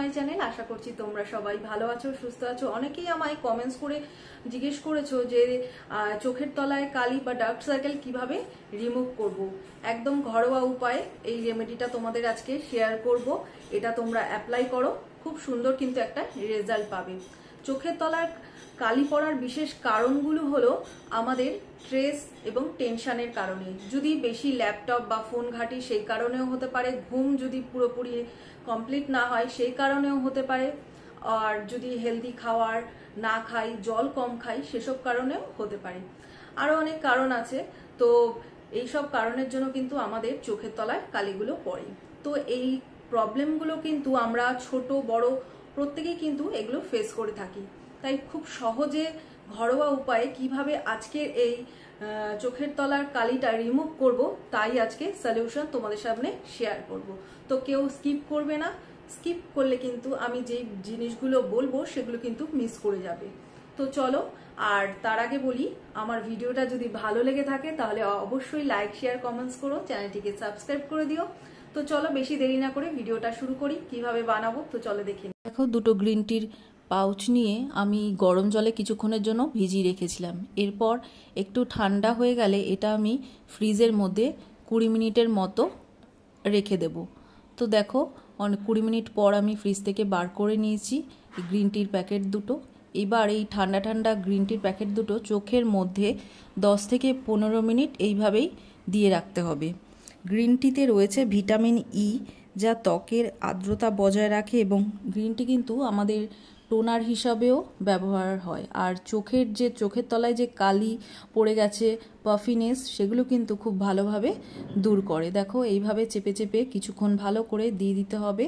My channel. আশা করছি তোমরা সবাই ভালো আছো, সুস্থ আছো। অনেকেই আমায় কমেন্টস করে জিজ্ঞেস করেছো যে চোখের তলায় কালি বা ডার্ক সার্কেল কিভাবে রিমুভ করব। একদম ঘরোয়া উপায়ে এই রেমেডিটা তোমাদের আজকে শেয়ার করব। এটা তোমরা অ্যাপ্লাই করো, খুব সুন্দর কিন্তু একটা রেজাল্ট পাবে। চোখের তলার কালি পড়ার বিশেষ কারণগুলো হলো আমাদের স্ট্রেস এবং টেনশনের কারণে। যদি বেশি ল্যাপটপ বা ফোন ঘাঁটি সেই কারণেও হতে পারে, ঘুম যদি পুরোপুরি কমপ্লিট না হয় সেই কারণেও হতে পারে, আর যদি হেলদি খাবার না খাই, জল কম খাই, সেসব কারণেও হতে পারে। আরও অনেক কারণ আছে। তো এইসব কারণের জন্য কিন্তু আমাদের চোখের তলায় কালিগুলো পড়ে। তো এই প্রবলেমগুলো কিন্তু আমরা ছোট বড় প্রত্যেকেই কিন্তু এগুলো ফেস করে থাকি। তাই খুব সহজে ঘরোয়া উপায়ে কিভাবে আজকের এই চোখের তলার কালিটা রিমুভ করব, তাই আজকে সলিউশন তোমাদের সামনে শেয়ার করব। তো কেউ স্কিপ করবে না, স্কিপ করলে কিন্তু আমি যে জিনিসগুলো বলবো সেগুলো কিন্তু মিস করে যাবে। তো চলো, আর তার আগে বলি, আমার ভিডিওটা যদি ভালো লেগে থাকে তাহলে অবশ্যই লাইক, শেয়ার, কমেন্টস করো, চ্যানেলটিকে সাবস্ক্রাইব করে দিও। তো চলো বেশি দেরি না করে ভিডিওটা শুরু করি। কিভাবে বানাবো তো চলো দেখি। দেখো, দুটো গ্রিন টির পাউচ নিয়ে আমি গরম জলে কিছুক্ষণের জন্য ভিজিয়ে রেখেছিলাম। এরপর একটু ঠান্ডা হয়ে গেলে এটা আমি ফ্রিজের মধ্যে 20 মিনিটের মতো রেখে দেব। তো দেখো, 20 মিনিট পর আমি ফ্রিজ থেকে বার করে নিয়েছি এই গ্রিন টির প্যাকেট দুটো। এবার এই ঠান্ডা ঠান্ডা গ্রিন টির প্যাকেট দুটো চোখের মধ্যে 10 থেকে 15 মিনিট এইভাবেই দিয়ে রাখতে হবে। গ্রিন টিতে রয়েছে ভিটামিন ই, যা ত্বকের আর্দ্রতা বজায় রাখে, এবং গ্রিন টি কিন্তু আমাদের টোনার হিসাবেও ব্যবহার হয়। আর চোখের তলায় যে কালি পড়ে গেছে, পাফিনেস, সেগুলো কিন্তু খুব ভালোভাবে দূর করে। দেখো, এইভাবে চেপে চেপে কিছুক্ষণ ভালো করে দিয়ে দিতে হবে।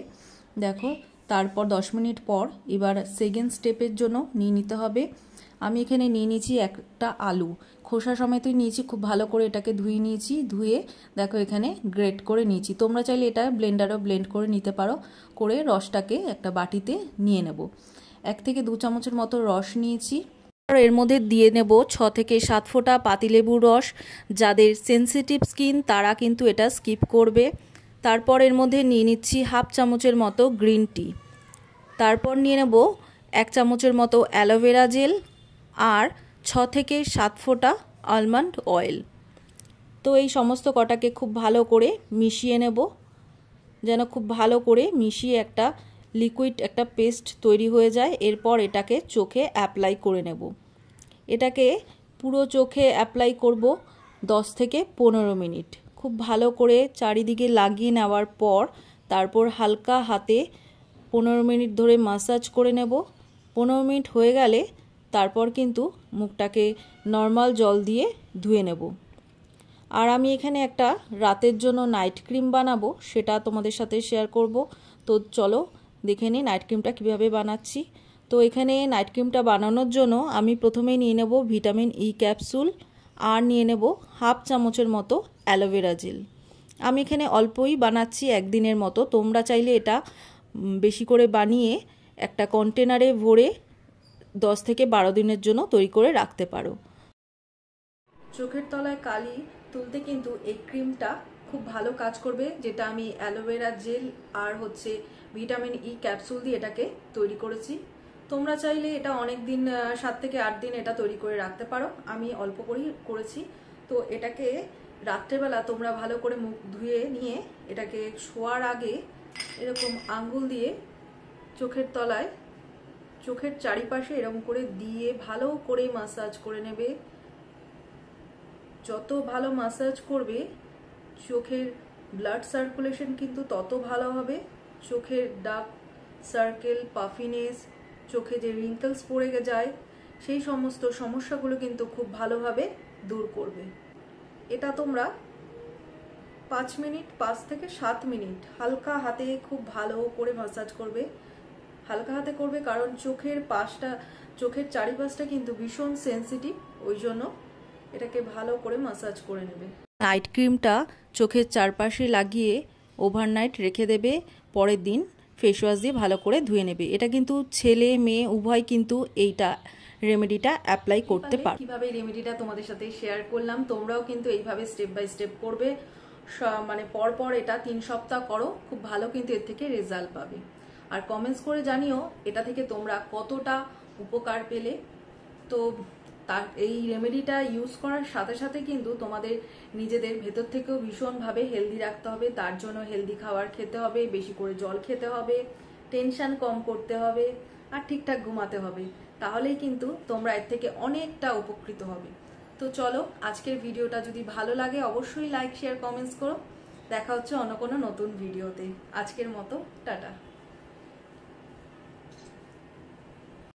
দেখো, তারপর 10 মিনিট পর এবার সেকেন্ড স্টেপের জন্য নিয়ে নিতে হবে। আমি এখানে নিয়ে নিয়েছি একটা আলু, খোসা সমেতই নিয়েছি, খুব ভালো করে এটাকে ধুয়ে নিয়েছি। ধুয়ে দেখো এখানে গ্রেট করে নিয়েছি। তোমরা চাইলে এটা ব্লেন্ডারও ব্লেন্ড করে নিতে পারো। করে রসটাকে একটা বাটিতে নিয়ে নেব। 1 থেকে 2 চামচের মতো রস নিয়েছি। আর এর মধ্যে দিয়ে নেব 6 থেকে 7 ফোঁটা পাতিলেবুর রস। যাদের সেনসিটিভ স্কিন তারা কিন্তু এটা স্কিপ করবে। তারপর এর মধ্যে নিয়ে নিচ্ছি হাফ চামচের মতো গ্রিন টি। তারপর নিয়ে নেব 1 চামচের মতো অ্যালোভেরা জেল আর 6 থেকে 7 ফোঁটা আলমন্ড অয়েল। তো এই সমস্ত কটাকে খুব ভালো করে মিশিয়ে নেব, যেন খুব ভালো করে মিশিয়ে একটা লিকুইড, একটা পেস্ট তৈরি হয়ে যায়। এরপর এটাকে চোখে অ্যাপ্লাই করে নেব। এটাকে পুরো চোখে অ্যাপ্লাই করব 10 থেকে 15 মিনিট। খুব ভালো করে চারিদিকে লাগিয়ে নেওয়ার পর তারপর হালকা হাতে 15 মিনিট ধরে মাসাজ করে নেব। 15 মিনিট হয়ে গেলে তারপর কিন্তু মুখটাকে নর্মাল জল দিয়ে ধুয়ে নেব। আর আমি এখানে একটা রাতের জন্য নাইট ক্রিম বানাবো, সেটা তোমাদের সাথে শেয়ার করব। তো চলো দেখে নিই নাইট ক্রিমটা কীভাবে বানাচ্ছি। তো এখানে নাইট ক্রিমটা বানানোর জন্য আমি প্রথমেই নিয়ে নেব ভিটামিন ই ক্যাপসুল, আর নিয়ে নেব হাফ চামচের মতো অ্যালোভেরা জেল। আমি এখানে অল্পই বানাচ্ছি, একদিনের মতো। তোমরা চাইলে এটা বেশি করে বানিয়ে একটা কন্টেনারে ভরে 10 থেকে 12 দিনের জন্য তৈরি করে রাখতে পারো। চোখের তলায় কালি তুলতে কিন্তু এই ক্রিমটা খুব ভালো কাজ করবে, যেটা আমি অ্যালোভেরা জেল আর ভিটামিন ই ক্যাপসুল দিয়ে এটাকে তৈরি করেছি। তোমরা চাইলে এটা অনেক দিন, 7 থেকে 8 দিন এটা তৈরি করে রাখতে পারো। আমি অল্প করেই করেছি। তো এটাকে রাত্রেবেলা তোমরা ভালো করে মুখ ধুয়ে নিয়ে এটাকে শোয়ার আগে এরকম আঙ্গুল দিয়ে চোখের তলায়, চোখের চারিপাশে এরকম করে দিয়ে ভালো করে মাসাজ করে নেবে। যত ভালো মাসাজ করবে চোখের ব্লাড সার্কুলেশন কিন্তু তত ভালো হবে। চোখের ডার্ক সার্কেল, পাফিনেস, চোখে যে রিঙ্কেলস পড়ে যায়, সেই সমস্ত সমস্যাগুলো কিন্তু খুব ভালোভাবে দূর করবে। এটা তোমরা 5 মিনিট, 5 থেকে 7 মিনিট হালকা হাতে খুব ভালো করে মাসাজ করবে। হালকা হাতে করবে কারণ চোখের চারিপাশটা কিন্তু ভীষণ সেন্সিটিভ, ওই জন্য এটাকে ভালো করে মাসাজ করে নেবে। নাইট ক্রিমটা চোখের চারপাশে লাগিয়ে ওভারনাইট রেখে দেবে। পরের দিন ফেস ওয়াশ দিয়ে ভালো করে ধুয়ে নেবে। এটা কিন্তু ছেলে মেয়ে উভয় কিন্তু এইটা রেমেডিটা অ্যাপ্লাই করতে পারো। কিভাবে রেমেডিটা তোমাদের সাথে শেয়ার করলাম, তোমরাও কিন্তু এইভাবে স্টেপ বাই স্টেপ করবে। মানে পরপর এটা 3 সপ্তাহ করো, খুব ভালো কিন্তু এর থেকে রেজাল্ট পাবে। আর কমেন্টস করে জানিও এটা থেকে তোমরা কতটা উপকার পেলে। তো তার এই রেমেডিটা ইউজ করার সাথে সাথে কিন্তু তোমাদের নিজেদের ভেতর থেকেও ভীষণভাবে হেলদি রাখতে হবে। তার জন্য হেলদি খাবার খেতে হবে, বেশি করে জল খেতে হবে, টেনশন কম করতে হবে, আর ঠিকঠাক ঘুমাতে হবে। তাহলেই কিন্তু তোমরা এর থেকে অনেকটা উপকৃত হবে। তো চলো, আজকের ভিডিওটা যদি ভালো লাগে অবশ্যই লাইক, শেয়ার, কমেন্টস করো। দেখা হচ্ছে অন্য কোনো নতুন ভিডিওতে। আজকের মতো টাটা।